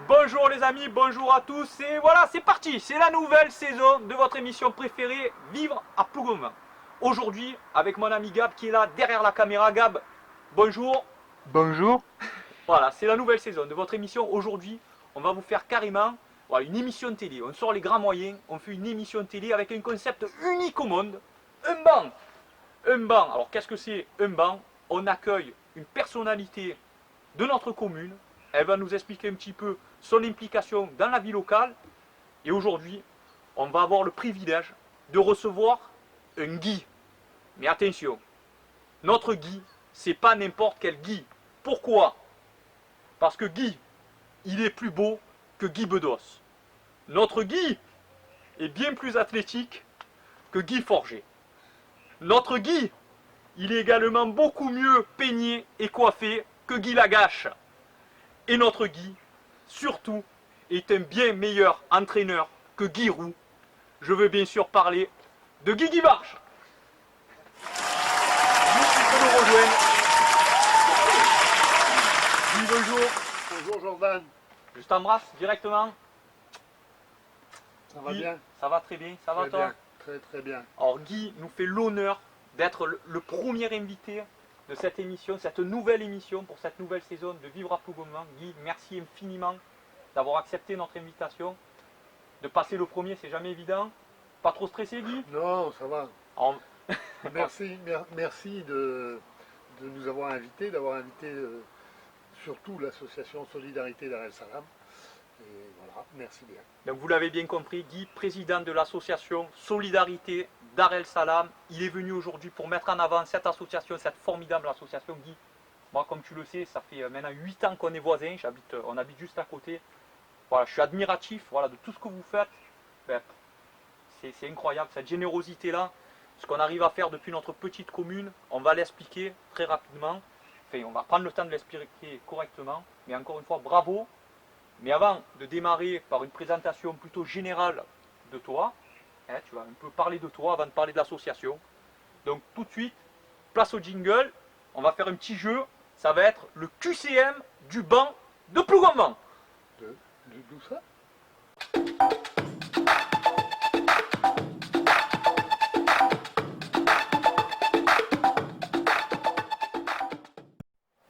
Bonjour les amis, bonjour à tous et voilà c'est parti, c'est la nouvelle saison de votre émission préférée, Vivre à Plougonvent. Aujourd'hui avec mon ami Gab qui est là derrière la caméra. Gab, bonjour. Bonjour. Voilà, c'est la nouvelle saison de votre émission. Aujourd'hui on va vous faire carrément une émission de télé. On sort les grands moyens, on fait une émission de télé avec un concept unique au monde, un banc. Un banc, alors qu'est-ce que c'est un banc? On accueille une personnalité de notre commune. Elle va nous expliquer un petit peu son implication dans la vie locale. Et aujourd'hui, on va avoir le privilège de recevoir un Guy. Mais attention, notre Guy, c'est pas n'importe quel Guy. Pourquoi? Parce que Guy, il est plus beau que Guy Bedos. Notre Guy est bien plus athlétique que Guy Forger. Notre Guy, il est également beaucoup mieux peigné et coiffé que Guy Lagache. Et notre Guy, surtout, est un bien meilleur entraîneur que Guy Roux. Je veux bien sûr parler de Guy Guivarch. Guy, tu peux nous rejoindre. Guy, bonjour. Bonjour Jordan. Je t'embrasse directement. Ça va Guy, bien? ça va très bien, ça va Très toi? bien, très très bien. Alors Guy nous fait l'honneur d'être le premier invité de cette émission, cette nouvelle émission pour cette nouvelle saison de Vivre à Plougonvent. Guy, merci infiniment d'avoir accepté notre invitation. De passer le premier, c'est jamais évident. Pas trop stressé, Guy? Non, ça va. Alors, Merci de nous avoir invités, d'avoir invité surtout l'association Solidarité Dar el Salam. Et voilà, merci bien. donc vous l'avez bien compris, Guy, président de l'association Solidarité Dar el Salam. Il est venu aujourd'hui pour mettre en avant cette association, cette formidable association. Guy, moi comme tu le sais, ça fait maintenant 8 ans qu'on est voisins, on habite juste à côté. Voilà, je suis admiratif de tout ce que vous faites. Ben, c'est incroyable, cette générosité-là. Ce qu'on arrive à faire depuis notre petite commune, on va l'expliquer très rapidement. Enfin, on va prendre le temps de l'expliquer correctement. Mais encore une fois, bravo. Mais avant de démarrer par une présentation plutôt générale de toi, tu vas un peu parler de toi avant de parler de l'association. Donc tout de suite, place au jingle. On va faire un petit jeu. Ça va être le QCM du banc de Plougonvent. D'où ça?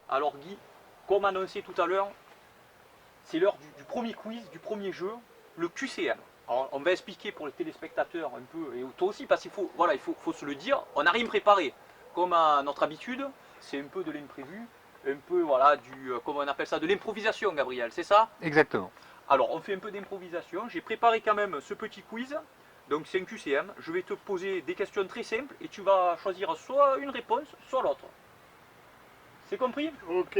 Alors Guy, comme annoncé tout à l'heure, c'est l'heure du premier quiz, du premier jeu, le QCM. Alors on va expliquer pour les téléspectateurs un peu, et toi aussi, parce qu'il faut, faut se le dire, on n'a rien préparé. Comme à notre habitude, c'est un peu de l'imprévu, un peu comment on appelle ça, de l'improvisation, Gabriel, c'est ça? Exactement. Alors on fait un peu d'improvisation, j'ai préparé quand même ce petit quiz, donc c'est un QCM, je vais te poser des questions très simples et tu vas choisir soit une réponse, soit l'autre. C'est compris? Ok.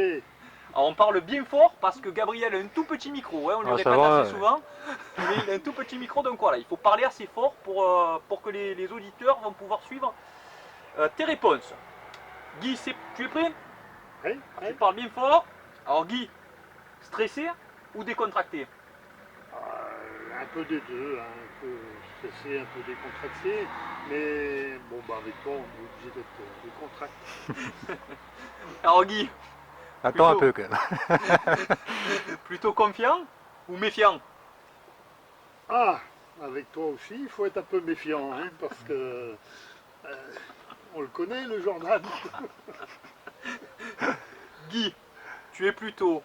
Alors on parle bien fort parce que Gabriel a un tout petit micro, on le répète assez souvent, mais il a un tout petit micro, donc voilà, il faut parler assez fort pour que les auditeurs vont pouvoir suivre tes réponses. Guy, tu es prêt? Oui, Tu parles bien fort. Alors Guy, stressé ou décontracté? un peu des deux, hein, un peu stressé, un peu décontracté, mais bon, avec toi, on est obligé d'être décontracté. Alors Guy, Attends plutôt- un peu quand même. plutôt confiant ou méfiant? Ah, avec toi aussi, il faut être un peu méfiant, hein, parce que on le connaît, le Jordan. Guy, tu es plutôt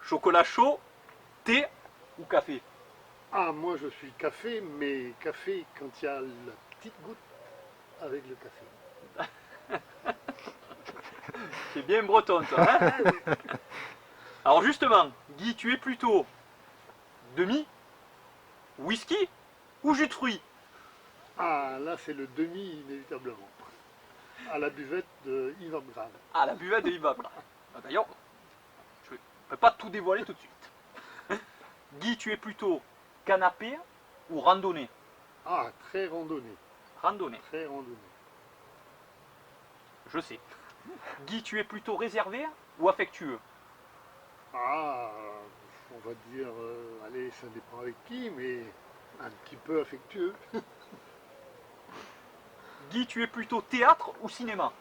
chocolat chaud, thé ou café? Ah, moi je suis café, mais café quand il y a la petite goutte avec le café. C'est bien breton ça, hein? Alors justement, Guy, tu es plutôt demi, whisky ou jus de fruits? Ah, là c'est le demi inévitablement. À la buvette de Yvan Grave. Ah, la buvette de Ibab. D'ailleurs, je ne peux pas tout dévoiler tout de suite. Guy, tu es plutôt canapé ou randonnée? Ah, très randonnée, Randonnée, très randonnée. je sais. Guy, tu es plutôt réservé ou affectueux? Ah, on va dire, allez, ça dépend avec qui, mais un petit peu affectueux. Guy, tu es plutôt théâtre ou cinéma?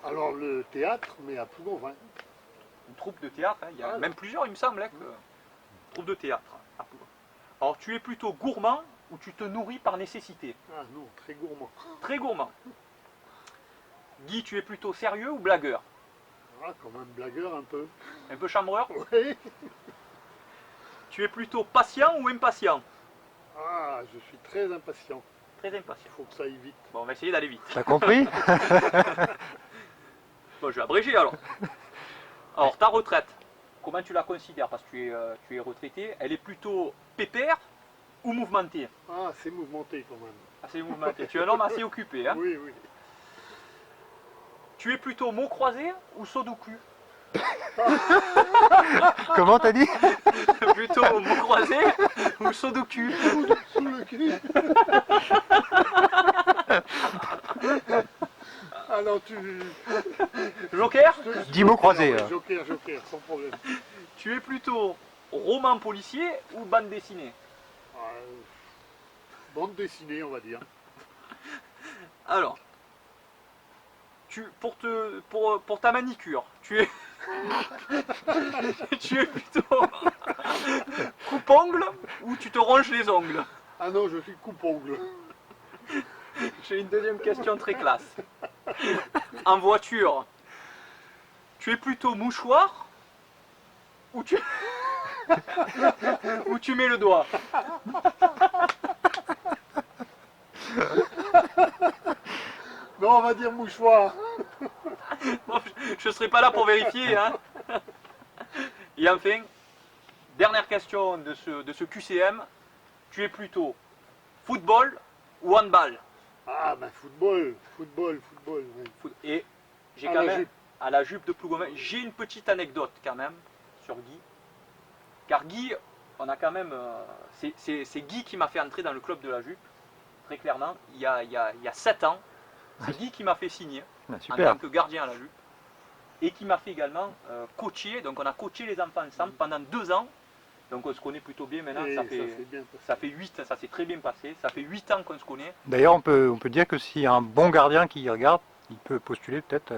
Alors le théâtre, mais à Plougonvent. Une troupe de théâtre, hein, il y a Ah, même plusieurs, il me semble. Hein, troupe de théâtre. Alors, tu es plutôt gourmand ou tu te nourris par nécessité? Ah non, très gourmand. Très gourmand. Guy, tu es plutôt sérieux ou blagueur? Ah, comme un blagueur un peu. Un peu chambreur? Oui. Tu es plutôt patient ou impatient? Ah, je suis très impatient. Très Il impatient. faut que ça aille vite. Bon, on va essayer d'aller vite. T'as compris? Bon, je vais abréger alors. Alors, ta retraite, comment tu la considères? Parce que tu es retraité. Elle est plutôt pépère ou mouvementée? Ah, c'est mouvementé quand même. Assez mouvementée. Tu es un homme assez occupé. Hein? Oui, oui. Tu es plutôt mot croisé ou sudoku? Comment t'as dit? Plutôt mot croisé ou sudoku? Sous le cul. Ah non, tu... Joker? Dix mots croisés, Ouais, hein. Joker, Joker, sans problème. Tu es plutôt roman policier ou bande dessinée? Ah, bande dessinée, on va dire. Alors, pour ta manicure, tu es, tu es plutôt coupe-ongle ou tu te ronges les ongles? Ah non, je suis coupe-ongle. J'ai une deuxième question très classe. En voiture, tu es plutôt mouchoir ou tu, ou tu mets le doigt? Non, on va dire mouchoir. Bon, je ne serai pas là pour vérifier. Hein. Et enfin, dernière question de ce QCM. Tu es plutôt football ou handball? Ah, ben football, football, football. Oui. Et j'ai À quand la même, jupe. à la jupe de Plougomin, j'ai une petite anecdote quand même sur Guy. Car Guy, on a quand même. C'est Guy qui m'a fait entrer dans le club de la jupe, très clairement, il y a 7 ans. C'est Guy qui m'a fait signer Ah, en super. tant que gardien à la jupe. Et qui m'a fait également coacher. Donc on a coaché les enfants ensemble pendant 2 ans. Donc on se connaît plutôt bien maintenant. Et Ça ça fait, s'est bien passé. ça fait 8, ça s'est très bien passé. Ça fait 8 ans qu'on se connaît. D'ailleurs, on peut dire que s'il y a un bon gardien qui regarde, il peut postuler peut-être.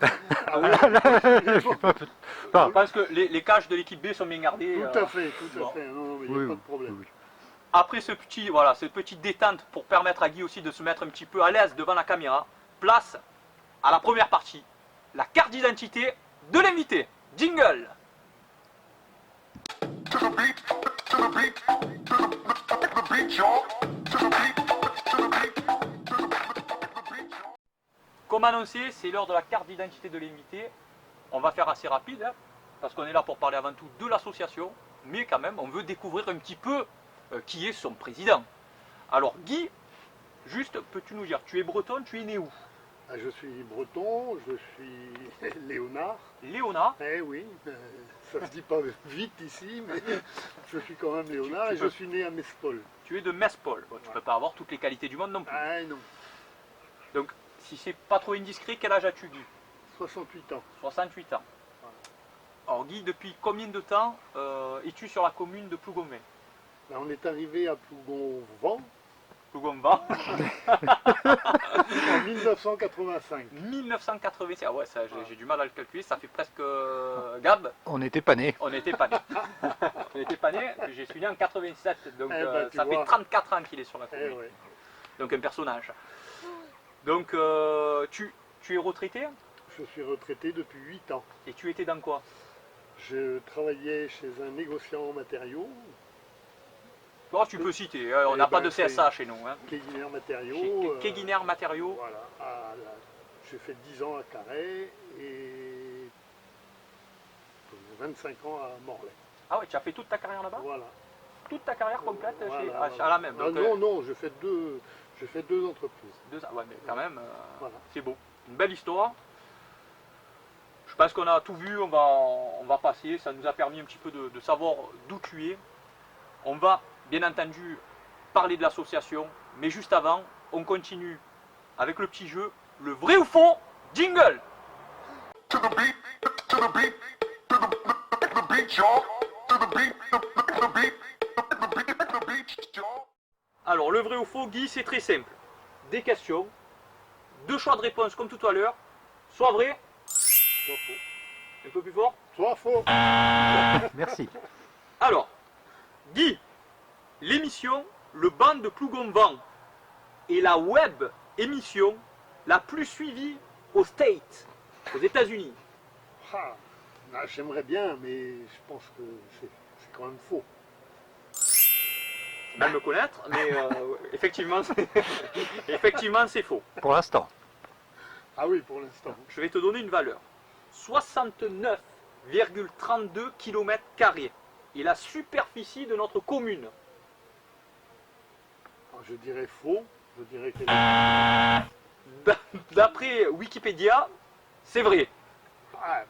Ah oui, Je pense que les cages de l'équipe B sont bien gardées. tout à fait, tout bon. à fait. Non, non, mais il n'y Oui, a pas oui, de problème. oui. Après cette petite détente pour permettre à Guy aussi de se mettre un petit peu à l'aise devant la caméra, place à la première partie, la carte d'identité de l'invité. Jingle. To the beat, to the beat, to the beat, y'all. To the beat, to the beat, to the beat, y'all. Comme annoncé, c'est l'heure de la carte d'identité de l'invité. On va faire assez rapide, hein, parce qu'on est là pour parler avant tout de l'association, mais quand même, on veut découvrir un petit peu qui est son président. Alors Guy, juste peux-tu nous dire, tu es breton, tu es né où? Ah, je suis breton, je suis Léonard. Léonard. Eh oui, ça se dit pas vite ici, mais je suis quand même Léonard Tu et je peux. suis né à Mespol. Tu es de Mespol. Bon, tu ne peux pas avoir toutes les qualités du monde non plus. Ah non, Donc, si c'est pas trop indiscret, quel âge as-tu, Guy? 68 ans. 68 ans. Alors Guy, depuis combien de temps es-tu sur la commune de Plougonvin? Là, on est arrivé à Plougon-Vent Plougonvin. en 1985. 1986. Ah ouais, ça, j'ai du mal à le calculer, ça fait presque Gab. On n'était pas nés. On n'était pas nés. On n'était pas nés, je suis né en 87, donc Eh ben, tu ça fait vois. 34 ans qu'il est sur la Eh commune. ouais. Donc un personnage. Donc tu es retraité Je suis retraité depuis 8 ans. et tu étais dans quoi? Je travaillais chez un négociant en matériaux, Oh, tu peux citer, on Eh n'a pas ben, de CSA chez nous. Hein. Keguiner Matériaux. Chez Keguiner Matériaux. Voilà. J'ai fait 10 ans à Carhaix et 25 ans à Morlaix. Ah ouais, tu as fait toute ta carrière là-bas? Voilà. Toute ta carrière complète Voilà, à la même. Ah, Donc, non, non, je fais deux entreprises. 2 ans. Ouais, mais quand même, Voilà. c'est beau. Une belle histoire. Je pense qu'on a tout vu, on va passer. Ça nous a permis un petit peu de savoir d'où tu es. On va, bien entendu, parler de l'association. Mais juste avant, on continue avec le petit jeu, le vrai ou faux, jingle. To the beat, to the beat, to the beat, y'all. To the beat, to the beat, to the beat, y'all. Alors, le vrai ou faux, Guy, c'est très simple. Des questions, 2 choix de réponse comme tout à l'heure. Soit vrai, Soit faux. un peu plus fort. Soit faux. Merci. Alors, Guy, l'émission Le Banc de Plougonvent est la web émission la plus suivie aux States, aux États-Unis. Ah, j'aimerais bien, mais je pense que c'est quand même faux. Mal me connaître, mais effectivement, c'est faux. Pour l'instant. Ah oui, pour l'instant. Je vais te donner une valeur. 69,32 km² est la superficie de notre commune. Alors, je dirais faux. Je dirais qu'elle D'après Wikipédia, c'est vrai. Ah,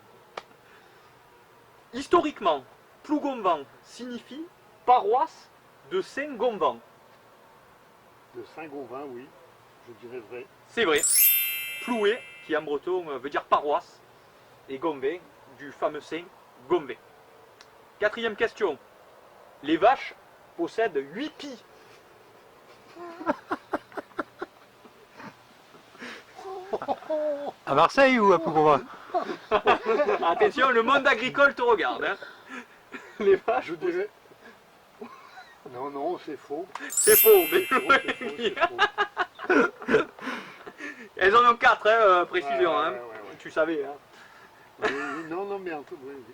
Historiquement, Plougonvent signifie paroisse de Saint-Gonvent. de Saint-Gonvin, oui. Je dirais vrai. C'est vrai. Ploué, qui en breton veut dire paroisse, et Gonvent, du fameux saint Gonvent. Quatrième question. Les vaches possèdent 8 pies. À Marseille ou à Plougonvent? Attention, le monde agricole te regarde. Hein. Les vaches, Je dirais... Non, non, c'est faux. c'est faux. Mais C'est faux, c'est faux, c'est faux. elles en ont 4, hein, précision. Ouais, Hein. ouais, ouais. Tu savais. Hein. Oui, oui, non, non, mais un truc, oui, oui.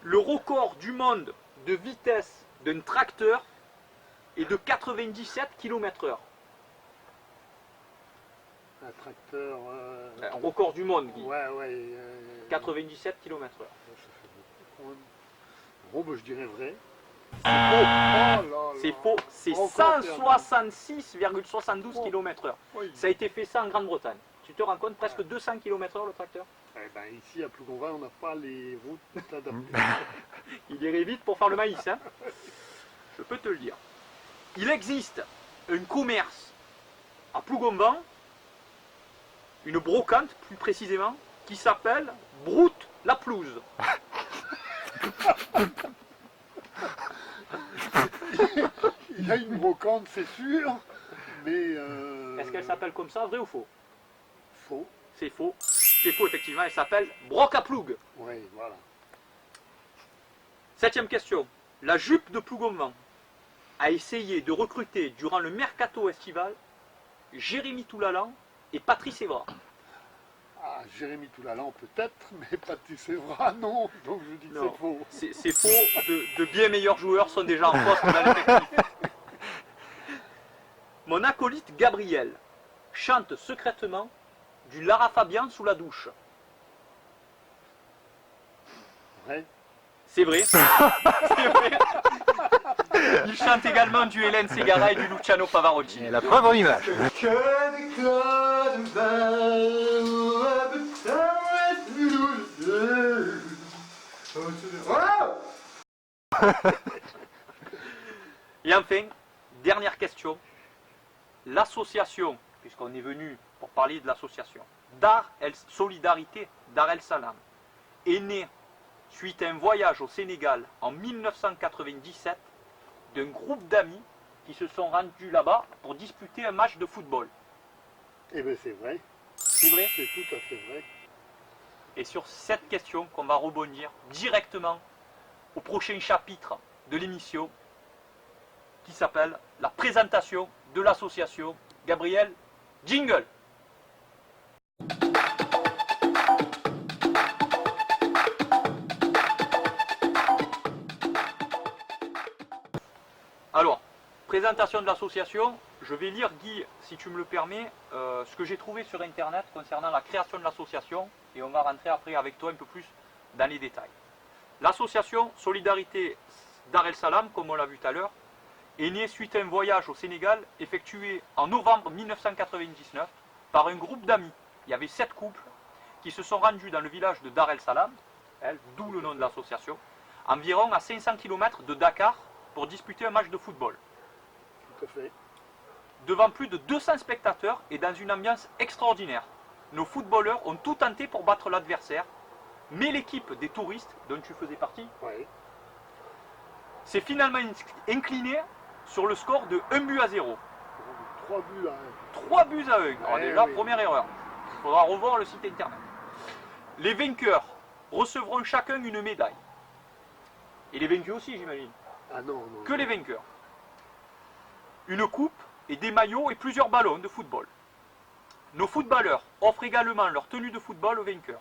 Le record du monde de vitesse d'un tracteur est de 97 km/h. Un tracteur... Un record du monde, Guy. Ouais, ouais. 97 km/h. Ça fait beaucoup, quand même. Bon, ben, je dirais vrai. C'est faux. Oh là là. C'est faux. C'est Encore 166,72 km/h. Oui. Ça a été fait ça en Grande-Bretagne. Tu te rends compte, presque 200 km/h le tracteur. Eh ben, ici, à Plougonvent, on n'a pas les routes adaptées. Il irait vite pour faire le maïs. Hein. Je peux te le dire. Il existe un commerce à Plougonvent, une brocante plus précisément, qui s'appelle Broute la Pelouse. Il y a une brocante, c'est sûr, mais... Est-ce qu'elle s'appelle comme ça, vrai ou faux? Faux. C'est faux. C'est faux, effectivement. Elle s'appelle Broc à Ploug. Oui, voilà. 7e question. La jupe de Plougonvent a essayé de recruter durant le mercato estival Jérémy Toulalan et Patrice Evra. Ah, Jérémy Toulalan peut-être, mais Patrice Evra non, donc je dis que Non. c'est faux. C'est faux. De bien meilleurs joueurs sont déjà en poste dans l'effectif. Mon acolyte Gabriel chante secrètement du Lara Fabian sous la douche. Vrai. C'est vrai. C'est vrai. Il chante également du Hélène Ségara et du Luciano Pavarotti. Et la preuve en image. Et enfin, dernière question. L'association, puisqu'on est venu pour parler de l'association, Solidarité Dar el Salam, est née suite à un voyage au Sénégal en 1997 d'un groupe d'amis qui se sont rendus là-bas pour disputer un match de football. Eh bien c'est vrai, C'est vrai. c'est tout à fait vrai. Et sur cette question qu'on va rebondir directement au prochain chapitre de l'émission qui s'appelle la présentation de l'association. Gabriel, jingle. Alors, présentation de l'association, je vais lire, Guy, si tu me le permets, ce que j'ai trouvé sur Internet concernant la création de l'association, et on va rentrer après avec toi un peu plus dans les détails. L'association Solidarité Dar el Salam, comme on l'a vu tout à l'heure, est née suite à un voyage au Sénégal effectué en novembre 1999 par un groupe d'amis. Il y avait 7 couples qui se sont rendus dans le village de Dar el Salam, d'où le nom de l'association, environ à 500 km de Dakar, pour disputer un match de football. Tout à fait. Devant plus de 200 spectateurs et dans une ambiance extraordinaire. Nos footballeurs ont tout tenté pour battre l'adversaire, mais l'équipe des touristes, dont tu faisais partie, Ouais. s'est finalement inclinée sur le score de 1-0. 3 buts à 1. 3 buts à 1. Alors Ouais, déjà, oui. première erreur. Il faudra revoir le site internet. Les vainqueurs recevront chacun une médaille. Et les vaincus aussi, j'imagine. Ah non, non. Que les vainqueurs. Une coupe et des maillots et plusieurs ballons de football. Nos footballeurs offrent également leur tenue de football aux vainqueurs.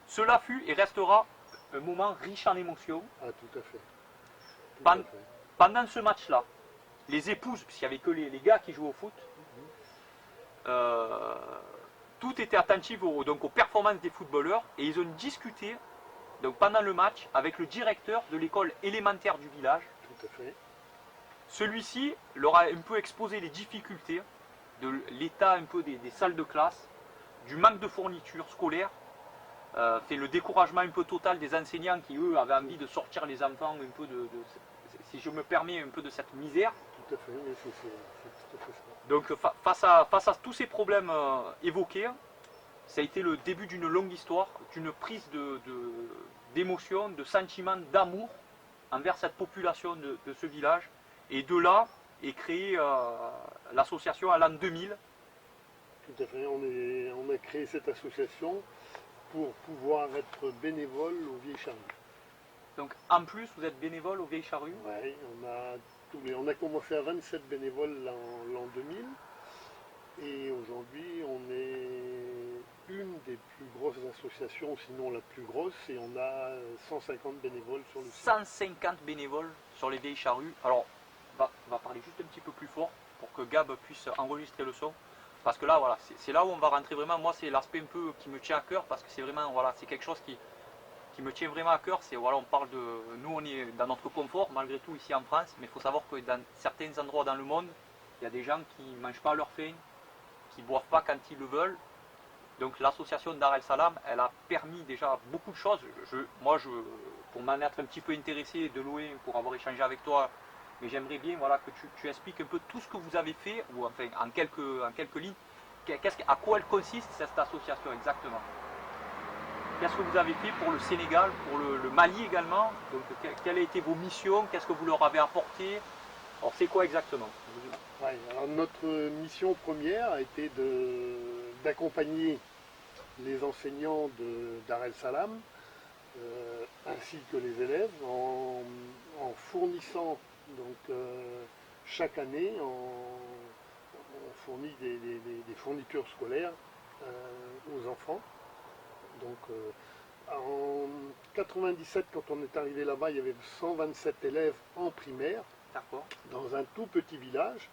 Cela fut et restera un moment riche en émotions. Ah, tout à fait. Tout Pan- à fait. Pendant ce match-là, les épouses, puisqu'il n'y avait que les gars qui jouaient au foot, tout était attentif donc aux performances des footballeurs et ils ont discuté donc pendant le match avec le directeur de l'école élémentaire du village. Tout à fait. Celui-ci leur a un peu exposé les difficultés de l'état un peu des salles de classe, du manque de fournitures scolaires, fait le découragement un peu total des enseignants qui eux avaient envie de sortir les enfants un peu si je me permets, un peu de cette misère. Tout à fait, oui, c'est tout à fait ça. Donc face à tous ces problèmes évoqués, ça a été le début d'une longue histoire, d'une prise d'émotion, de sentiment, d'amour envers cette population de ce village. Et de là est créée l'association à l'an 2000. Tout à fait, on a créé cette association pour pouvoir être bénévole aux Vieilles Charrues. Donc en plus, vous êtes bénévole aux Vieilles Charrues. Ouais, on a commencé à 27 bénévoles en l'an 2000 et aujourd'hui on est une des plus grosses associations, sinon la plus grosse, et on a 150 bénévoles sur le site. 150 bénévoles sur les Vieilles Charrues. Alors, on va parler juste un petit peu plus fort pour que Gab puisse enregistrer le son. Parce que là, voilà, c'est là où on va rentrer vraiment. Moi, c'est l'aspect un peu qui me tient à cœur parce que c'est vraiment, voilà, c'est quelque chose qui me tient vraiment à cœur. C'est, voilà, on parle de, nous, on est dans notre confort malgré tout ici en France, mais il faut savoir que dans certains endroits dans le monde, il y a des gens qui ne mangent pas à leur faim, qui ne boivent pas quand ils le veulent. Donc l'association Dar el Salam, elle a permis déjà beaucoup de choses. Pour m'en être un petit peu intéressé de loin, pour avoir échangé avec toi, mais j'aimerais bien, voilà, que tu expliques un peu tout ce que vous avez fait, ou enfin en quelques lignes, à quoi elle consiste cette association exactement. Qu'est-ce que vous avez fait pour le Sénégal, pour le Mali également? Donc, quelles ont été vos missions? Qu'est-ce que vous leur avez apporté? Alors c'est quoi exactement? Ouais, alors notre mission première a été d'accompagner les enseignants de Dar el Salam ainsi que les élèves en fournissant donc chaque année on fournit des fournitures scolaires aux enfants. Donc en 97, quand on est arrivé là-bas, il y avait 127 élèves en primaire D'accord. dans un tout petit village.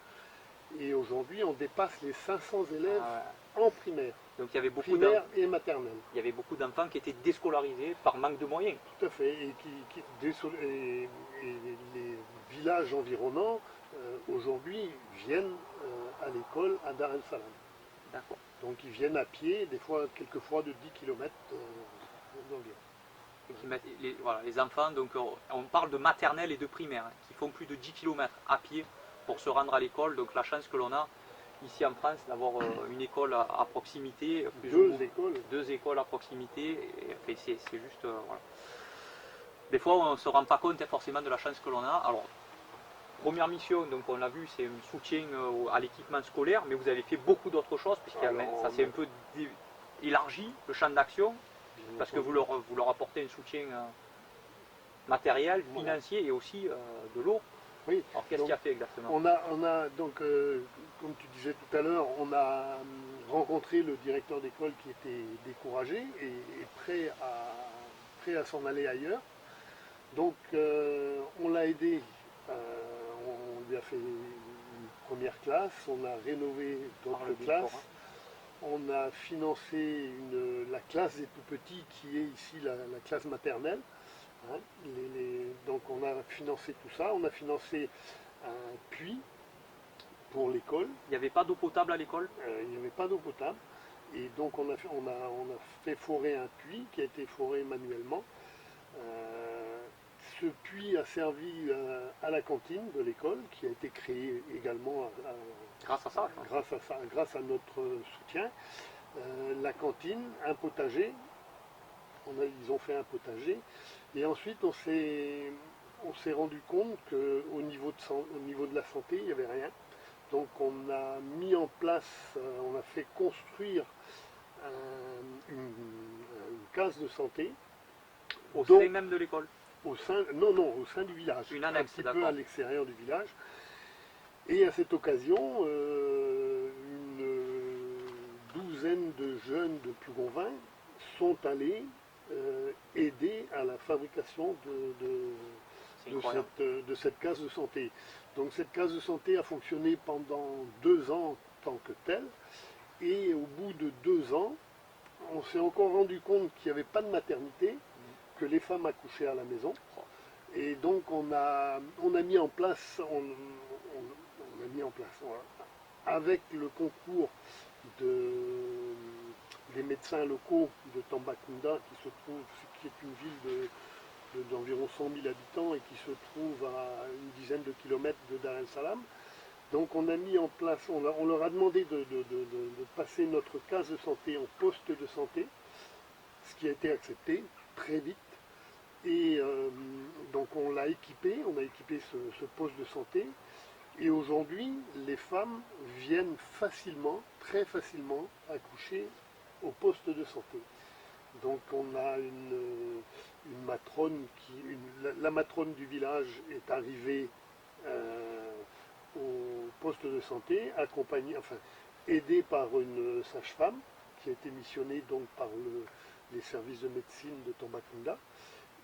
Et aujourd'hui, on dépasse les 500 élèves Ah, en primaire, donc il y avait beaucoup primaire et maternelle. il y avait beaucoup d'enfants qui étaient déscolarisés par manque de moyens. Tout à fait. Et, et les villages environnants, aujourd'hui, viennent à l'école à Dar el Salam. D'accord. Donc ils viennent à pied, quelquefois de 10 km d'environ. Et qui voilà, les enfants, donc on parle de maternelle et de primaire, hein, qui font plus de 10 km à pied pour se rendre à l'école. Donc la chance que l'on a ici en France d'avoir une école à proximité. Deux écoles à proximité. Et, c'est juste, voilà. Des fois on ne se rend pas compte forcément de la chance que l'on a. Alors, première mission, donc on l'a vu, c'est un soutien à l'équipement scolaire, mais vous avez fait beaucoup d'autres choses, puisque ça s'est un peu élargi, le champ d'action, parce que vous leur apportez un soutien matériel, financier et aussi de l'eau. Oui. Alors qu'est-ce qu'il y a fait exactement? On a donc, comme tu disais tout à l'heure, on a rencontré le directeur d'école qui était découragé et prêt à s'en aller ailleurs. Donc on l'a aidé. On lui a fait une première classe, on a rénové d'autres classes, on a financé la classe des tout petits qui est ici la classe maternelle. Hein, donc on a financé tout ça, on a financé un puits pour l'école. Il n'y avait pas d'eau potable à l'école? Il n'y avait pas d'eau potable. Et donc on a fait forer un puits qui a été foré manuellement. Ce puits a servi à la cantine de l'école qui a été créée également Grâce à ça. grâce à notre soutien. La cantine, un potager, ils ont fait un potager. Et ensuite on s'est rendu compte qu'au niveau de la santé, il n'y avait rien. Donc on a mis en place, on a fait construire une case de santé. Au sein même de l'école? au sein, non, non, au sein du village. Une annexe, un petit peu d'accord. à l'extérieur du village. Et à cette occasion, une douzaine de jeunes de Plougonvin sont allés aider à la fabrication C'est incroyable. de cette case de santé. Donc cette case de santé a fonctionné pendant 2 ans en tant que telle, et au bout de 2 ans, on s'est encore rendu compte qu'il n'y avait pas de maternité, que les femmes accouchaient à la maison. Et donc on a mis en place, on a mis en place, voilà, avec le concours des médecins locaux de Tambacounda, qui est une ville d'environ 100 000 habitants et qui se trouve à une dizaine de kilomètres de Dar es Salaam. Donc on a mis en place, on leur a demandé de passer notre case de santé en poste de santé, ce qui a été accepté très vite. Et donc on a équipé ce poste de santé. Et aujourd'hui, les femmes viennent facilement, très facilement, accoucher au poste de santé. Donc on a une matrone la matrone du village est arrivée au poste de santé, accompagnée, enfin aidée par une sage-femme qui a été missionnée donc par les services de médecine de Tambacounda,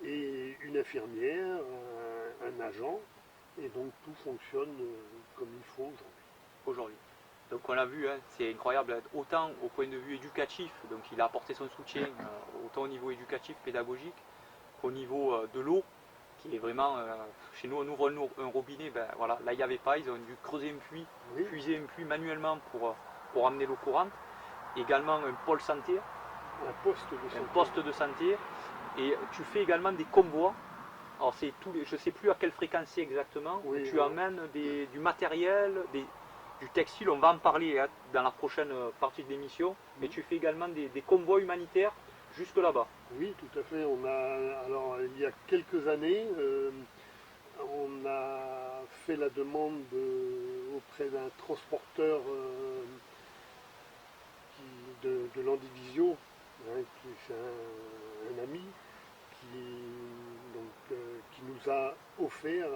et une infirmière, un agent, et donc tout fonctionne comme il faut Aujourd'hui. Donc on l'a vu, hein, c'est incroyable, hein, autant au point de vue éducatif, donc il a apporté son soutien, autant au niveau éducatif, pédagogique, qu'au niveau de l'eau, qui est vraiment, chez nous on ouvre un robinet, ben voilà, là il n'y avait pas, ils ont dû creuser un puits, Oui. puiser un puits manuellement pour amener l'eau courante, également un pôle santé, un poste de santé. un poste de santé, et tu fais également des convois. Alors c'est je ne sais plus à quelle fréquence c'est exactement, Oui, où tu oui. amènes du matériel, du textile, on va en parler hein, dans la prochaine partie de l'émission, mais tu fais également des convois humanitaires jusque là-bas. Oui, tout à fait. Alors il y a quelques années, on a fait la demande auprès d'un transporteur de l'Andivisio, hein, qui c'est un ami, qui nous a offert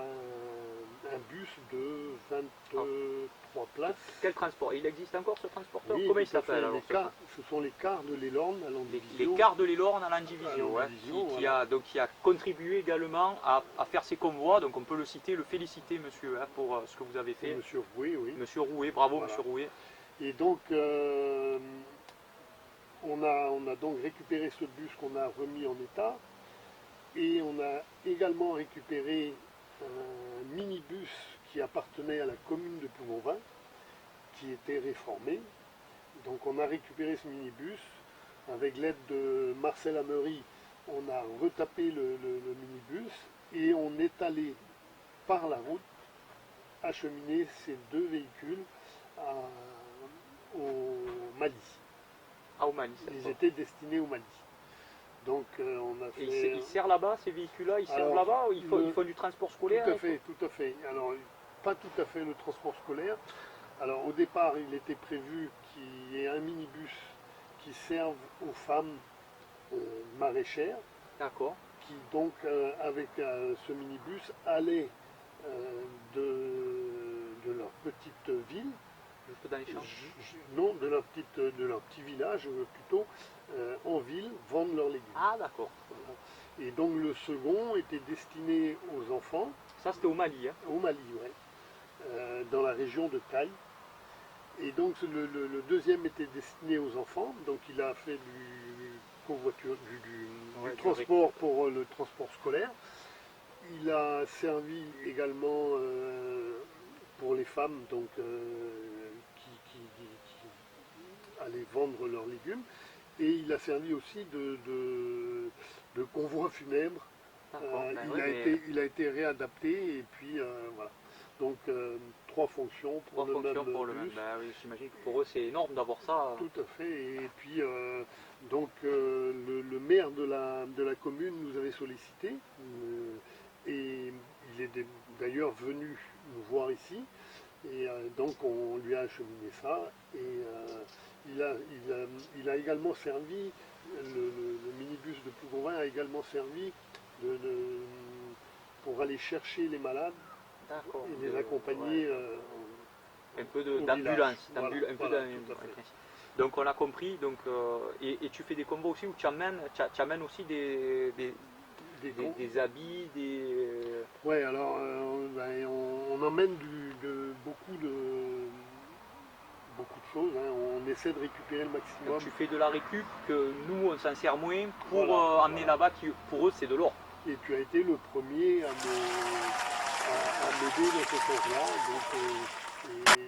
un bus de 23 places. Quel transport? Il existe encore ce transporteur? Oui, Comment il tout à fait. s'appelle alors Ce sont les cars de l'Élorne à les l'Andivisio. cars de l'Élorne à l'Andivisio, À hein, l'Andivisio, qui voilà. a contribué également à faire ces convois, donc on peut le citer, le féliciter monsieur hein, pour ce que vous avez fait. Monsieur Rouet, oui. Monsieur Rouet, bravo Voilà. monsieur Rouet. Et donc, on a donc récupéré ce bus qu'on a remis en état, et on a également récupéré un minibus qui appartenait à la commune de Plougonvin, qui était réformé. Donc on a récupéré ce minibus, avec l'aide de Marcel Amery, on a retapé le minibus, et on est allé par la route acheminer ces 2 véhicules au Mali. Ah, au Mali. Ils étaient destinés au Mali. Donc on a Et fait... ils servent là-bas, ces véhicules-là, ils servent Alors, là-bas, ou ils font du transport scolaire? Tout à fait, tout à fait. Alors, pas tout à fait le transport scolaire. Alors, au départ, il était prévu qu'il y ait un minibus qui serve aux femmes maraîchères, D'accord. qui donc, avec ce minibus, allaient de leur petite ville, Juste dans les champs. non, de leur petit village plutôt, en ville, vendre leurs légumes. Ah, d'accord. Et donc le second était destiné aux enfants, Ça, c'était au Mali. Hein. au Mali, ouais, dans la région de Caille. Et donc le deuxième était destiné aux enfants, donc il a fait du transport pour le transport scolaire. Il a servi également pour les femmes donc, qui allaient vendre leurs légumes. Et il a servi aussi de convoi funèbre. Il a été réadapté, et puis voilà. Donc 3 fonctions pour le même bus. Ben oui, j'imagine que pour eux c'est énorme d'avoir ça. Tout à fait. Et puis donc le maire de la commune nous avait sollicité, et il est d'ailleurs venu nous voir ici, et donc on lui a acheminé ça, et il a également servi, le minibus de Plougonvin a également servi pour aller chercher les malades D'accord. et les accompagner. Un peu au d'ambulance. village. Voilà, Un peu voilà, tout à fait. Donc on a compris. Donc, et tu fais des combos aussi où tu amènes aussi des habits, Ouais, alors on emmène beaucoup de choses. Hein. On essaie de récupérer le maximum. donc tu fais de la récup que nous on s'en sert moins pour Voilà, amener là-bas qui pour eux c'est de l'or. Et tu as été le premier à m'aider dans ce sens-là. Et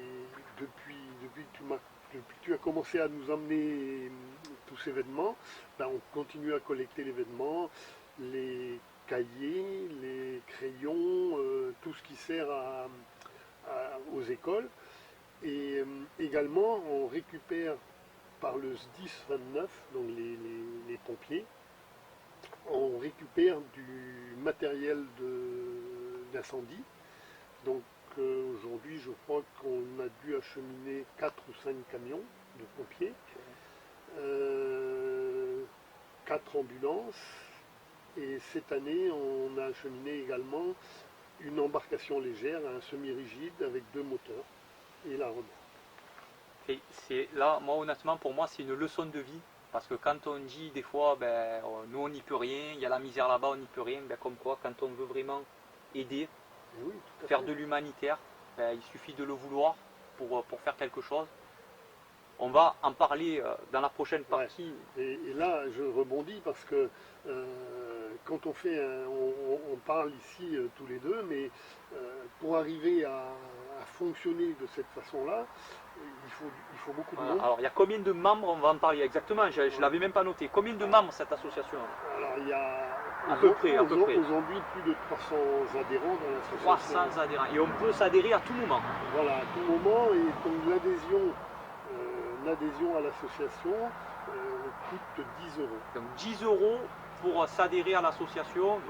depuis que tu as commencé à nous emmener tous ces vêtements, on continue à collecter les vêtements, les cahiers, les crayons, tout ce qui sert aux écoles. Et également, on récupère par le SDIS 29, donc les pompiers, on récupère du matériel d'incendie. Donc aujourd'hui, je crois qu'on a dû acheminer 4 ou 5 camions de pompiers, 4 ambulances, et cette année, on a acheminé également une embarcation légère, un semi-rigide avec 2 moteurs et la remorque. Et c'est là, moi honnêtement, pour moi, c'est une leçon de vie. Parce que quand on dit des fois, nous on n'y peut rien, il y a la misère là-bas, on n'y peut rien, comme quoi, quand on veut vraiment aider, Et oui, tout à faire fait. de l'humanitaire, il suffit de le vouloir pour faire quelque chose. On va en parler dans la prochaine partie. Et là, je rebondis parce que quand on fait, on parle ici tous les deux, mais pour arriver à fonctionner de cette façon-là, il faut beaucoup de Voilà. monde. Alors il y a combien de membres, on va en parler exactement, je ne l'avais même pas noté. Combien de membres cette association? Alors il y a À peu près. aujourd'hui plus de 300 adhérents dans l'association. 300 adhérents. Et on peut s'adhérer à tout moment. Voilà, à tout moment. Et donc l'adhésion à l'association coûte 10 euros. Donc 10 euros pour s'adhérer à l'association.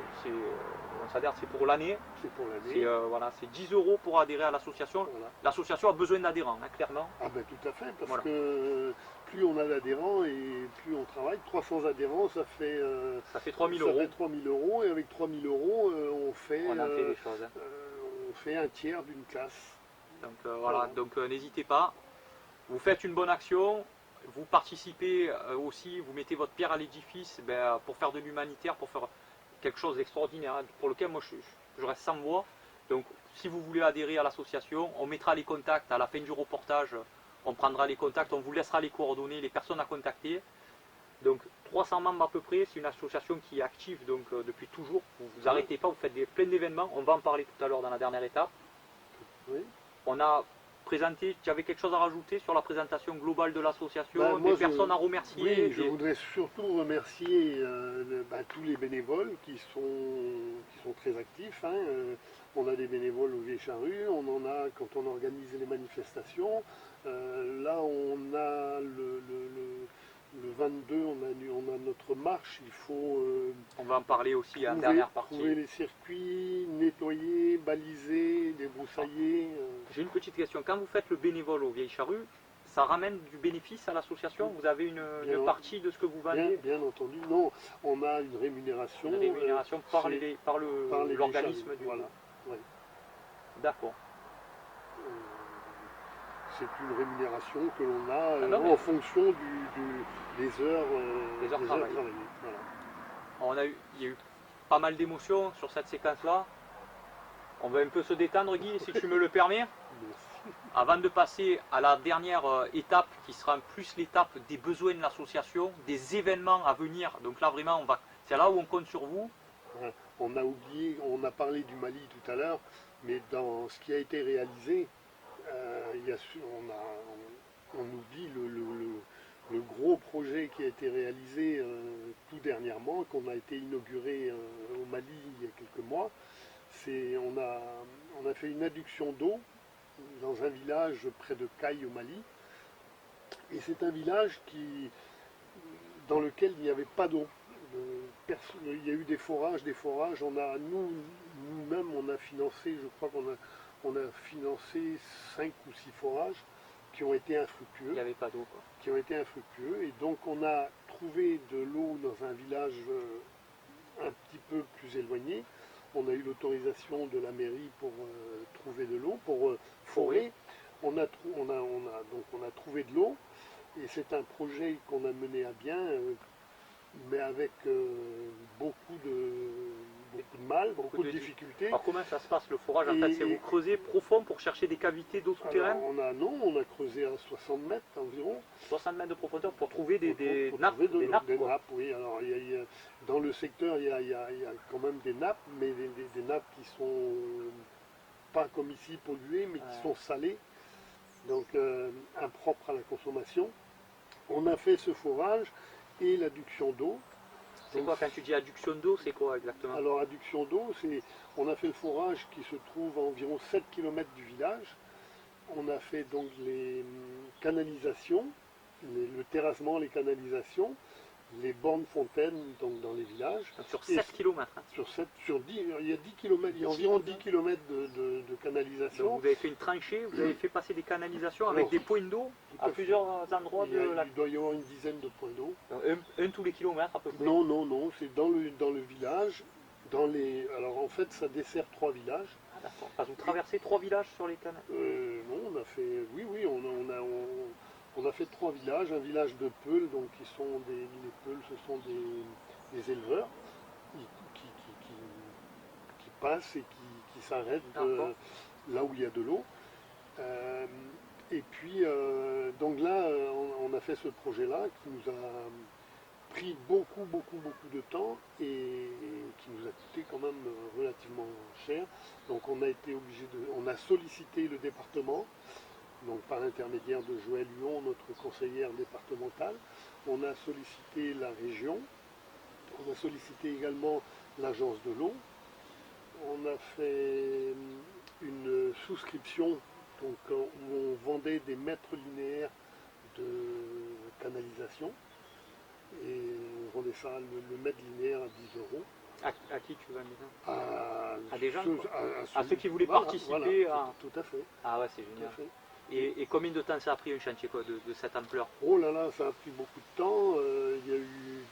On s'adhère, c'est pour l'année. C'est pour l'année. C'est 10 euros pour adhérer à l'association. Voilà. L'association a besoin d'adhérents, clairement. Ah ben tout à fait, parce Voilà. que plus on a d'adhérents et plus on travaille. 300 adhérents, ça fait 3 000 euros. Ça fait 3 000 euros, et avec 3 000 euros, on fait des choses. on fait un tiers d'une classe. Donc donc n'hésitez pas. Vous faites une bonne action. Vous participez aussi, vous mettez votre pierre à l'édifice pour faire de l'humanitaire, pour faire quelque chose d'extraordinaire, pour lequel moi je reste sans voix. Donc si vous voulez adhérer à l'association, on mettra les contacts à la fin du reportage, on prendra les contacts, on vous laissera les coordonnées, les personnes à contacter. Donc 300 membres à peu près, c'est une association qui est active donc, depuis toujours, vous vous arrêtez pas, vous faites plein d'événements, on va en parler tout à l'heure dans la dernière étape. Oui. On a présenté, tu avais quelque chose à rajouter sur la présentation globale de l'association, Moi, des personnes à remercier? Oui, je voudrais surtout remercier tous les bénévoles qui sont très actifs. Hein. On a des bénévoles au Vieille Charrue, on en a quand on organise les manifestations. Là, on a le 22, on a notre marche. Il faut On va en parler aussi en dernière partie. trouver les circuits, nettoyer, baliser, débroussailler. J'ai une petite question. Quand vous faites le bénévole au Vieille Charrue, ça ramène du bénéfice à l'association? Vous avez une partie de ce que vous vendez? Bien entendu. Non, on a une rémunération. Une rémunération par l'organisme du... Voilà. Ouais. D'accord. C'est une rémunération que l'on a en fonction des heures travaillées. Voilà. Il y a eu pas mal d'émotions sur cette séquence-là. On va un peu se détendre, Guy, si tu me le permets. Merci. Avant de passer à la dernière étape, qui sera plus l'étape des besoins de l'association, des événements à venir. Donc là, vraiment, c'est là où on compte sur vous. On a oublié, on a parlé du Mali tout à l'heure, mais dans ce qui a été réalisé, on oublie le gros projet qui a été réalisé tout dernièrement, qu'on a été inauguré au Mali il y a quelques mois. On a fait une adduction d'eau dans un village près de Caille au Mali. Et c'est un village dans lequel il n'y avait pas d'eau. Il y a eu des forages. Nous-mêmes, on a financé, je crois qu'on a financé 5 ou 6 forages qui ont été infructueux. Il n'y avait pas d'eau. Qui ont été infructueux. Et donc on a trouvé de l'eau dans un village un petit peu plus éloigné. on a eu l'autorisation de la mairie pour trouver de l'eau, pour forer. On a trouvé de l'eau et c'est un projet qu'on a mené à bien, mais avec beaucoup de mal, beaucoup de difficultés. Alors comment ça se passe le forage? En fait, c'est vous creusez profond pour chercher des cavités d'eau souterraine? On a creusé à 60 mètres environ. 60 mètres de profondeur pour trouver des Pour nappes, trouver des nappes, des quoi. nappes, oui. Alors, dans le secteur, il y a quand même des nappes, mais des nappes qui sont pas comme ici polluées, mais qui sont salées, donc impropres à la consommation. On a fait ce forage et l'adduction d'eau. C'est quoi quand tu dis adduction d'eau, c'est quoi exactement? Alors, adduction d'eau, on a fait le forage qui se trouve à environ 7 km du village. On a fait donc les canalisations, le terrassement, les canalisations, les bornes fontaines donc dans les villages. Donc sur 7 km. Hein. Sur 10, il y a 10 km, il y a environ 10 km de canalisation. Donc vous avez fait une tranchée, vous avez fait passer des canalisations avec des points d'eau à plusieurs endroits de la... Il doit y avoir une dizaine de points d'eau. Un tous les kilomètres à peu près? Non, c'est dans le village. Alors en fait, ça dessert 3 villages. Ah, d'accord. Enfin, vous traversez 3 villages sur les canaux? Non, on a fait... Oui, on a fait 3 villages. Un village de Peuls, donc les Peuls, ce sont des éleveurs qui passent et qui s'arrêtent là où il y a de l'eau. Et puis, donc là, on a fait ce projet-là qui nous a pris beaucoup de temps et qui nous a coûté quand même relativement cher. Donc on a sollicité le département, donc par l'intermédiaire de Joëlle Huon, notre conseillère départementale. On a sollicité la région, on a sollicité également l'agence de l'eau. On a fait une souscription donc, où on vendait des mètres linéaires de canalisation. Et on vendait ça, le mètre linéaire à 10 euros. À qui tu vas dire? À des gens, à ceux qui voulaient participer à... Tout à fait. Ah ouais, c'est génial. Et combien de temps ça a pris un chantier de cette ampleur? Oh là là, ça a pris beaucoup de temps. Il y a eu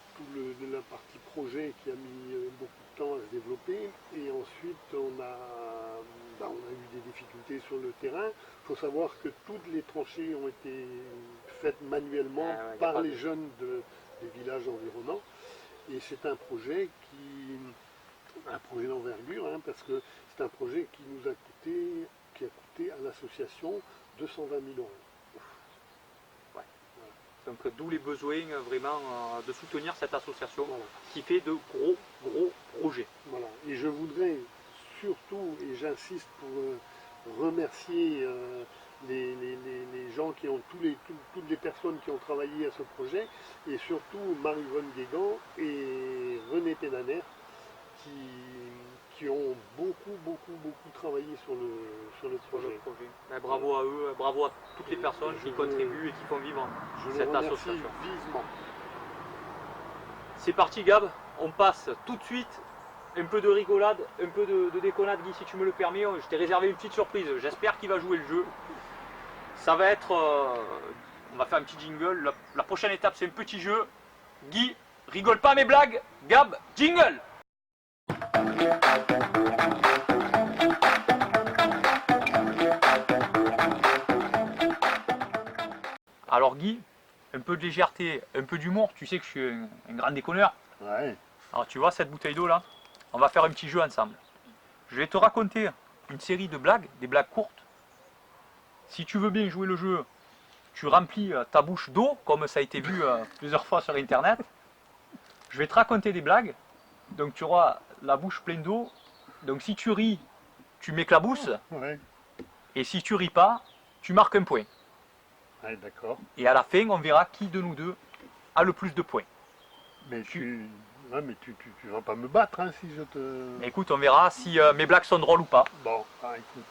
la partie projet qui a mis beaucoup de temps à se développer. Et ensuite, on a eu des difficultés sur le terrain. Il faut savoir que toutes les tranchées ont été faites manuellement par les jeunes des villages environnants. Et c'est un projet d'envergure, hein, parce que c'est un projet qui a coûté à l'association 220 000 euros. Ouais. Donc d'où les besoins vraiment de soutenir cette association Voilà. qui fait de gros projets. Voilà. Et je voudrais surtout, et j'insiste pour remercier les gens toutes les personnes qui ont travaillé à ce projet, et surtout Marie-Vonne Guégan et René Pénaner qui ont beaucoup travaillé sur le projet. Ben, bravo à eux, bravo à toutes les personnes qui contribuent et qui font vivre cette association. Vivement. C'est parti Gab, on passe tout de suite. Un peu de rigolade, un peu de déconnade, Guy, si tu me le permets. Je t'ai réservé une petite surprise. J'espère qu'il va jouer le jeu. Ça va être... on va faire un petit jingle. La prochaine étape, c'est un petit jeu. Guy, rigole pas à mes blagues. Gab, jingle! Alors Guy, un peu de légèreté, un peu d'humour. Tu sais que je suis un grand déconneur. Ouais. Alors tu vois cette bouteille d'eau là? On va faire un petit jeu ensemble. Je vais te raconter une série de blagues, des blagues courtes. Si tu veux bien jouer le jeu, tu remplis ta bouche d'eau, comme ça a été vu plusieurs fois sur internet. Je vais te raconter des blagues, donc tu auras la bouche pleine d'eau. Donc si tu ris, tu m'éclabousses, Ouais. et si tu ris pas, tu marques un point. Ouais, d'accord. Et à la fin, on verra qui de nous deux a le plus de points. Mais tu vas pas me battre hein, si je te... Écoute, on verra si mes blagues sont drôles ou pas. Bon, écoute.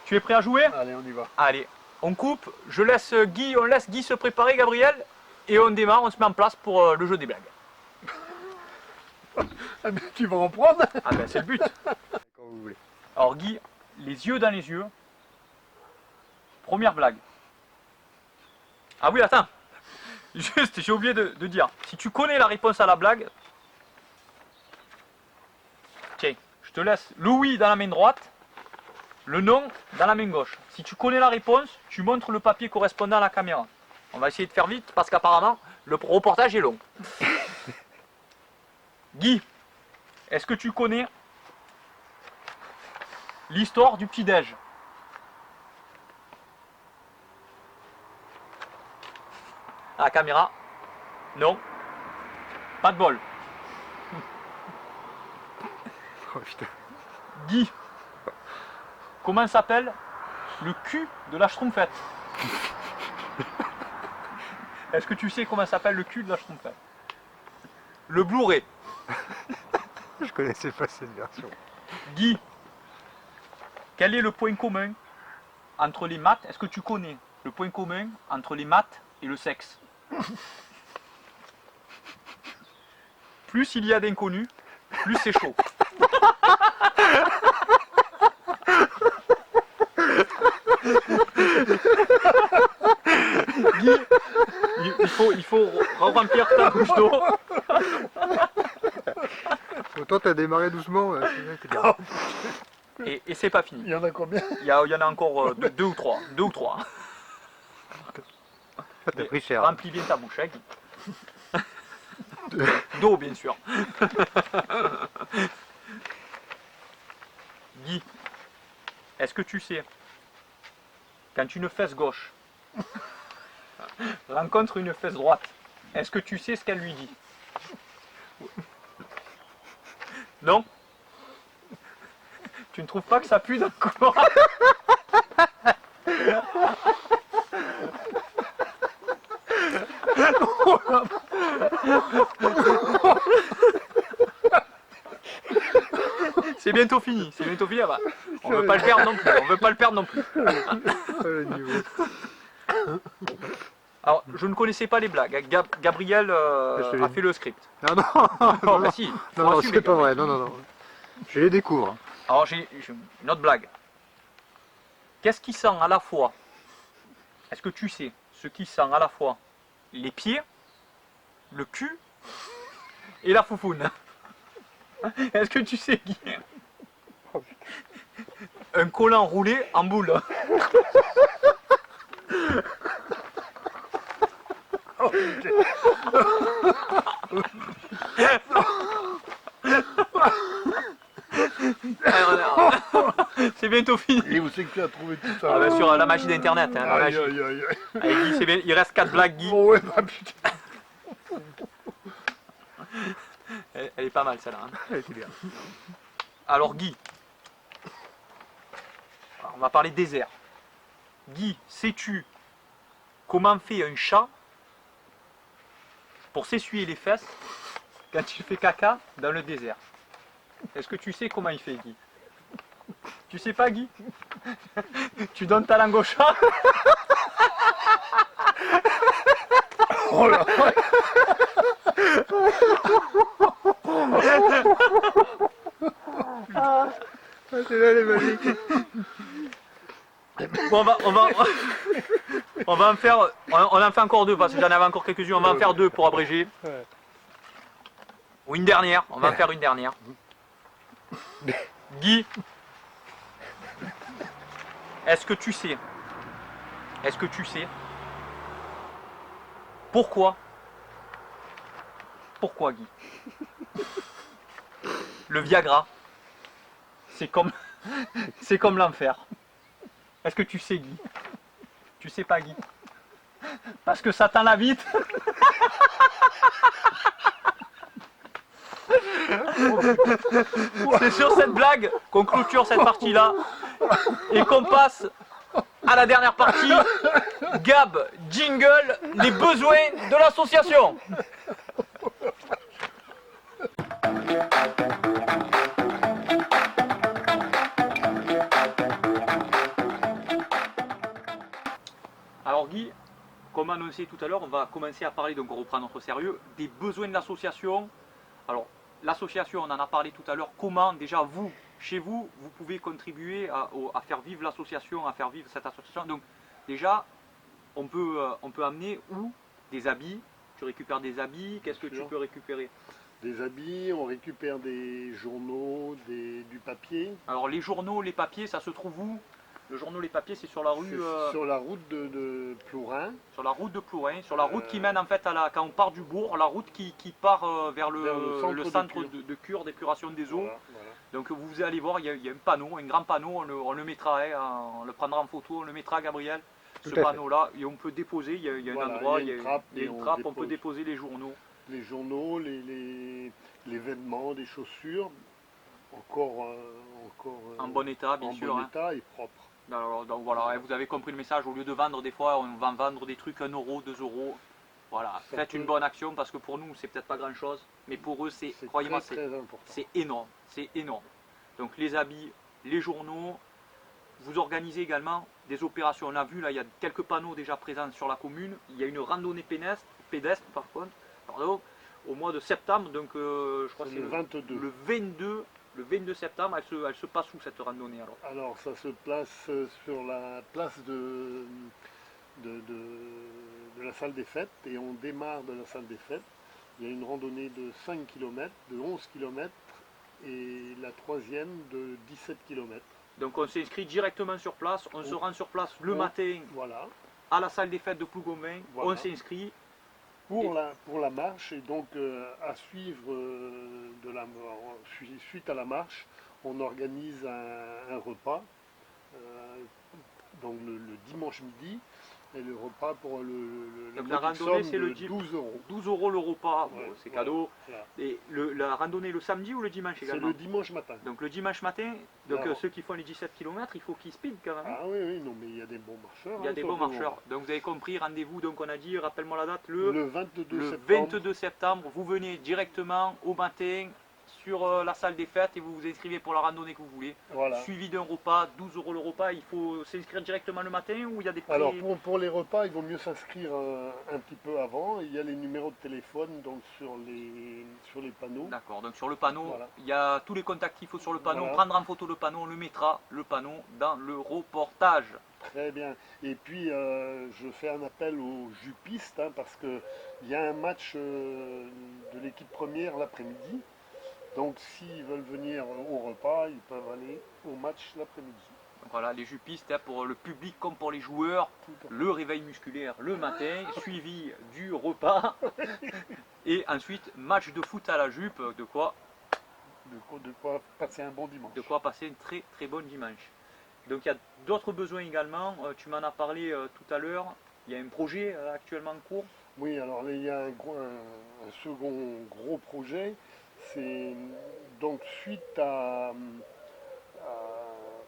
Tu es prêt à jouer? Allez, on y va. Allez, on coupe, on laisse Guy se préparer, Gabriel, et on démarre, on se met en place pour le jeu des blagues. Ah, mais tu vas en prendre? Ah ben c'est le but. Quand vous voulez. Alors Guy, les yeux dans les yeux. Première blague. Ah oui, attends. Juste, j'ai oublié de dire. Si tu connais la réponse à la blague, tiens, Je te laisse le oui dans la main droite, le non dans la main gauche. Si tu connais la réponse, tu montres le papier correspondant à la caméra. On va essayer de faire vite parce qu'apparemment, le reportage est long. Guy, est-ce que tu connais l'histoire du petit-déj? À la caméra? Non. Pas de bol. Oh, putain. Guy, comment s'appelle le cul de la schtroumpfette? Est-ce que tu sais comment s'appelle le cul de la schtroumpfette? Le Blu-ray. Je connaissais pas cette version. Guy, quel est le point commun entre les maths? Est-ce que tu connais le point commun entre les maths et le sexe? Plus il y a d'inconnus, plus c'est chaud. Guy, il faut remplir ta bouche d'eau. Autant t'as démarré doucement, c'est bien. Et c'est pas fini. Il y en a combien? Il y en a encore deux ou trois. T'as pris cher. Remplis bien ta bouche, hein, Guy. D'eau, bien sûr. Guy, est-ce que tu sais, quand une fesse gauche rencontre une fesse droite, est-ce que tu sais ce qu'elle lui dit? Non? Tu ne trouves pas que ça pue dans le couloir? C'est bientôt fini, bah, on veut pas le perdre non plus, Le niveau. Alors, je ne connaissais pas les blagues, hein. Gabriel a fait le script. Non, non, Oh, bah si, faut non, assumer, c'est pas Gabriel. vrai, non. Je les découvre. Alors j'ai une autre blague. Qu'est-ce qui sent à la fois? Est-ce que tu sais ce qui sent à la fois les pieds, le cul et la foufoune? Est-ce que tu sais, Guy? Un collant roulé en boule. C'est bientôt fini. Et où c'est que tu as trouvé tout ça? Ah bah sur la magie d'internet, hein, la Aïe, magie. aïe, aïe, aïe. Allez, Guy, c'est bien. Il reste 4 blagues, Guy. Oh ouais, bah putain. Elle est pas mal celle-là, hein. Elle était bien. Alors Guy, alors, on va parler désert. Guy, sais-tu comment fait un chat pour s'essuyer les fesses quand il fait caca dans le désert? Est-ce que tu sais comment il fait, Guy? Tu sais pas, Guy? Tu donnes ta langue au chat? Oh là. Ah, c'est là les magiques. Bon, on va en faire, on en fait encore deux parce que j'en avais encore quelques-unes. On va en faire deux pour abréger. Ouais. Ou une dernière. On va en faire une dernière. Guy, est-ce que tu sais pourquoi Guy, le Viagra, c'est comme l'enfer? Est-ce que tu sais, Guy? Tu sais pas, Guy? Parce que ça tend la vite. C'est sur cette blague qu'on clôture cette partie-là et qu'on passe à la dernière partie. Gab, jingle, les besoins de l'association. Alors Guy, comme annoncé tout à l'heure, on va commencer à parler, donc on reprend notre sérieux, des besoins de l'association. Alors l'association, on en a parlé tout à l'heure, comment déjà vous, chez vous, vous pouvez contribuer à faire vivre l'association, à faire vivre cette association. Donc déjà, on peut amener où? Des habits, tu récupères des habits, qu'est-ce que tu peux récupérer? des habits, on récupère des journaux, du papier. Alors les journaux, les papiers, ça se trouve où? Le journal, les papiers, c'est sur la rue, C'est sur la route de Plourin, sur la route de Plourin, sur la route qui mène en fait à quand on part du bourg, la route qui part vers Vers le centre de cure, d'épuration des eaux. voilà, voilà. Donc vous allez voir, il y a un panneau, un grand panneau, on le mettra, hein, on le prendra en photo, on le mettra, Gabriel, ce Tout à fait. panneau-là, et on peut déposer, il y a un Voilà, endroit, il y a une il trappe y a et une on trappe, on peut dépose. déposer les journaux. Les journaux, les vêtements, des chaussures, encore, En bon état, bien en sûr. bon Hein. état et propre. Alors, donc voilà, vous avez compris le message, au lieu de vendre des fois, on va vendre des trucs 1 euro, 2 euros. Voilà, Ça faites peut- une bonne action parce que pour nous, c'est peut-être pas grand chose, mais pour eux, C'est croyez-moi, très important. c'est énorme, c'est énorme. Donc les habits, les journaux, vous organisez également des opérations. On a vu là, il y a quelques panneaux déjà présents sur la commune. Il y a une randonnée pédestre par contre, pardon, au mois de septembre, donc je crois que C'est c'est le 22. le 22 septembre. Elle se passe où cette randonnée alors? Alors ça se place sur la place de, de la salle des fêtes et on démarre de la salle des fêtes. Il y a une randonnée de 5 km, de 11 km et la troisième de 17 km. Donc on s'inscrit directement sur place, on se rend sur place le on- matin Voilà, à la salle des fêtes de Plougomin, Voilà. on s'inscrit. pour la marche et donc à suivre suite à la marche, on organise un repas donc le dimanche midi et le repas pour la Donc la modique randonnée, somme c'est le de 12 euros. 12 euros le repas, Ouais, bon, c'est voilà, cadeau. voilà. Et la randonnée le samedi ou le dimanche C'est également? le dimanche matin. Donc le dimanche matin, donc Alors. ceux qui font les 17 km, il faut qu'ils speedent quand même. Ah oui, oui, non, mais il y a des bons marcheurs. Il y a hein, des sur bons le moment. marcheurs. Donc vous avez compris, rendez-vous, donc on a dit, rappelle-moi la date, le 22 septembre. 22 septembre. Vous venez directement au matin sur la salle des fêtes et vous vous inscrivez pour la randonnée que vous voulez. Voilà. Suivi d'un repas, 12 euros le repas. Il faut s'inscrire directement le matin ou il y a des prix? Alors pour les repas, il vaut mieux s'inscrire un petit peu avant. Il y a les numéros de téléphone donc sur les panneaux. D'accord, donc sur le panneau, Voilà. il y a tous les contacts qu'il faut sur le panneau. Voilà. On prendra en photo le panneau, on le mettra, le panneau, dans le reportage. Très bien. Et puis je fais un appel aux jupistes hein, parce qu'il y a un match de l'équipe première l'après-midi. Donc s'ils veulent venir au repas, ils peuvent aller au match l'après-midi. Donc voilà, les jupistes, hein, pour le public comme pour les joueurs, Tout à fait. le réveil musculaire le matin, suivi du repas. Et ensuite, match de foot à la jupe, de quoi De quoi passer un bon dimanche. passer une très très bonne dimanche. Donc il y a d'autres besoins également, tu m'en as parlé tout à l'heure, il y a un projet actuellement en cours. Oui, alors là, il y a un second gros projet. C'est donc suite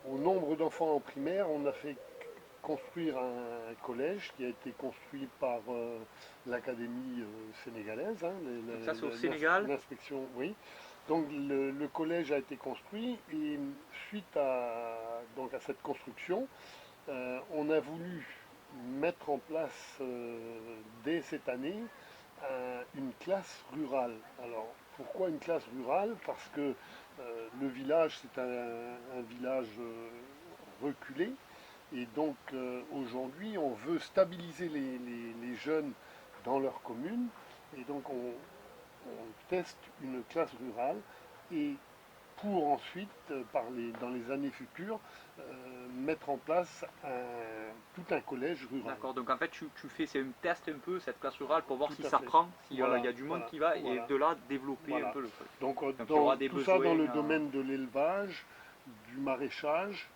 au nombre d'enfants en primaire, on a fait construire un collège qui a été construit par l'Académie sénégalaise. Hein, Donc ça, c'est au Sénégal. L'inspection, oui. Donc le collège a été construit et suite donc à cette construction, on a voulu mettre en place dès cette année une classe rurale. Alors pourquoi une classe rurale? Parce que le village c'est un village reculé et donc aujourd'hui on veut stabiliser les jeunes dans leur commune et donc on teste une classe rurale et pour ensuite, dans les années futures, mettre en place tout un collège rural. D'accord, donc en fait c'est un test un peu cette classe rurale pour voir Tout si à ça fait. prend, s'il Voilà, y a du monde voilà, qui va voilà. et de là développer Voilà. un peu le truc. Donc, il y aura des tout ça dans le besoins, domaine de l'élevage, du maraîchage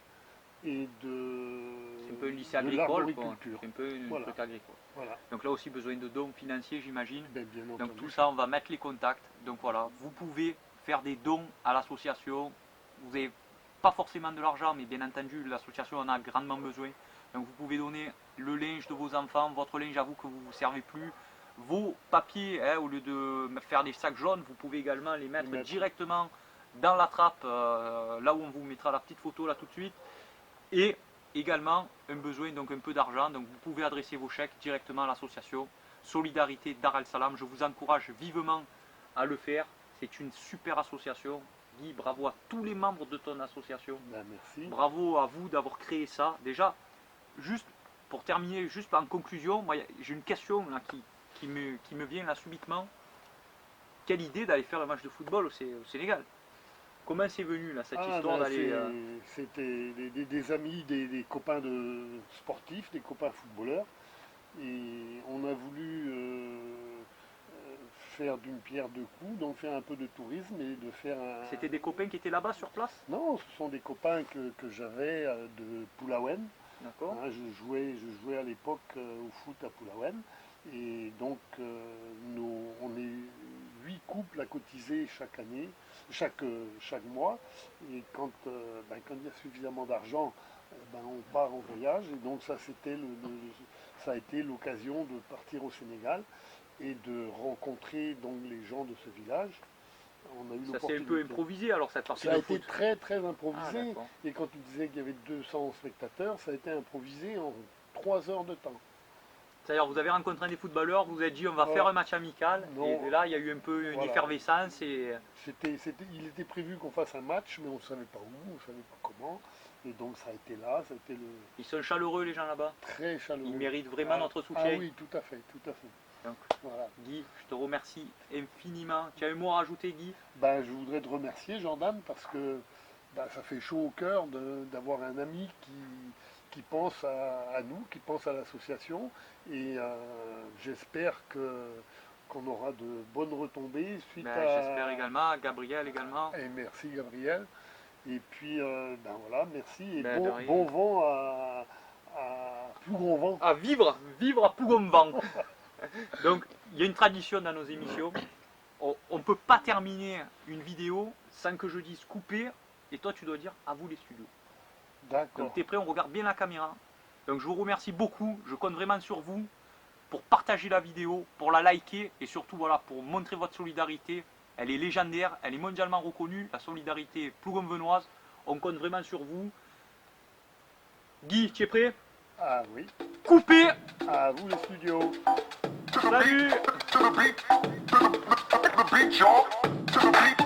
et C'est un peu un lycée de agricole, quoi. l'arboriculture. C'est un peu un Voilà. truc agricole. Voilà, Donc là aussi besoin de dons financiers j'imagine. bien Donc entendu. tout ça, on va mettre les contacts. Donc voilà, vous pouvez faire des dons à l'association. Vous n'avez pas forcément de l'argent, mais bien entendu, l'association en a grandement besoin. Donc vous pouvez donner le linge de vos enfants, votre linge à vous que vous ne vous servez plus, vos papiers, hein, au lieu de faire des sacs jaunes, vous pouvez également les mettre directement dans la trappe, là où on vous mettra la petite photo là tout de suite. Et également un besoin, donc un peu d'argent, donc vous pouvez adresser vos chèques directement à l'association Solidarité Dar el Salam. Je vous encourage vivement à le faire, c'est une super association. Guy, bravo à tous les membres de ton association, Merci. bravo à vous d'avoir créé ça. Déjà, juste pour terminer, juste en conclusion, moi j'ai une question là, qui me vient là subitement. quelle idée d'aller faire un match de football au Sénégal. Comment c'est venu là, cette histoire d'aller... C'était des amis, des copains de sportifs, des copains footballeurs. Et on a voulu faire d'une pierre deux coups, donc faire un peu de tourisme et de faire un... C'était des copains qui étaient là-bas sur place? Non, ce sont des copains que j'avais de Poulaouen. D'accord. Hein, je jouais à l'époque au foot à Poulaouen. Et donc on est 8 couples à cotiser chaque année, chaque mois. Et quand il y a suffisamment d'argent, on part en voyage. Et donc ça a été l'occasion de partir au Sénégal et de rencontrer donc les gens de ce village. On a eu Ça s'est un peu improvisé alors cette partie Ça a de été foot. très très Ah, improvisé. d'accord. Et quand tu disais qu'il y avait 200 spectateurs, ça a été improvisé en 3 heures de temps. C'est-à-dire vous avez rencontré des footballeurs, vous vous êtes dit on va Ouais. faire un match amical, Non. et là il y a eu un peu une Voilà. effervescence et... Il était prévu qu'on fasse un match, mais on ne savait pas où, on ne savait pas comment. Et donc ça a été là, ça a été Ils sont chaleureux les gens là-bas, très chaleureux. ils méritent vraiment Ah, notre soutien. Ah oui, tout à fait, tout à fait. Donc, Voilà. Guy, je te remercie infiniment. Tu as un mot à rajouter Guy? Je voudrais te remercier, Jordan, parce que ça fait chaud au cœur d'avoir un ami qui pense à nous, qui pense à l'association. Et j'espère qu'on aura de bonnes retombées suite à... J'espère également, Gabriel également. Et merci Gabriel. Et puis voilà, merci et Ben, de rien. bon vent à Plougonvent. À vivre à Plougonvent. Donc il y a une tradition dans nos émissions. On ne peut pas terminer une vidéo sans que je dise couper. Et toi tu dois dire à vous les studios. D'accord. Donc tu es prêt, on regarde bien la caméra. Donc je vous remercie beaucoup, je compte vraiment sur vous pour partager la vidéo, pour la liker et surtout voilà, pour montrer votre solidarité. Elle est légendaire, elle est mondialement reconnue, la solidarité plougonvenoise. On compte vraiment sur vous. Guy, tu es prêt? Ah oui. Coupez! À vous les studios. Salut! To the beat, y'all. To the beat.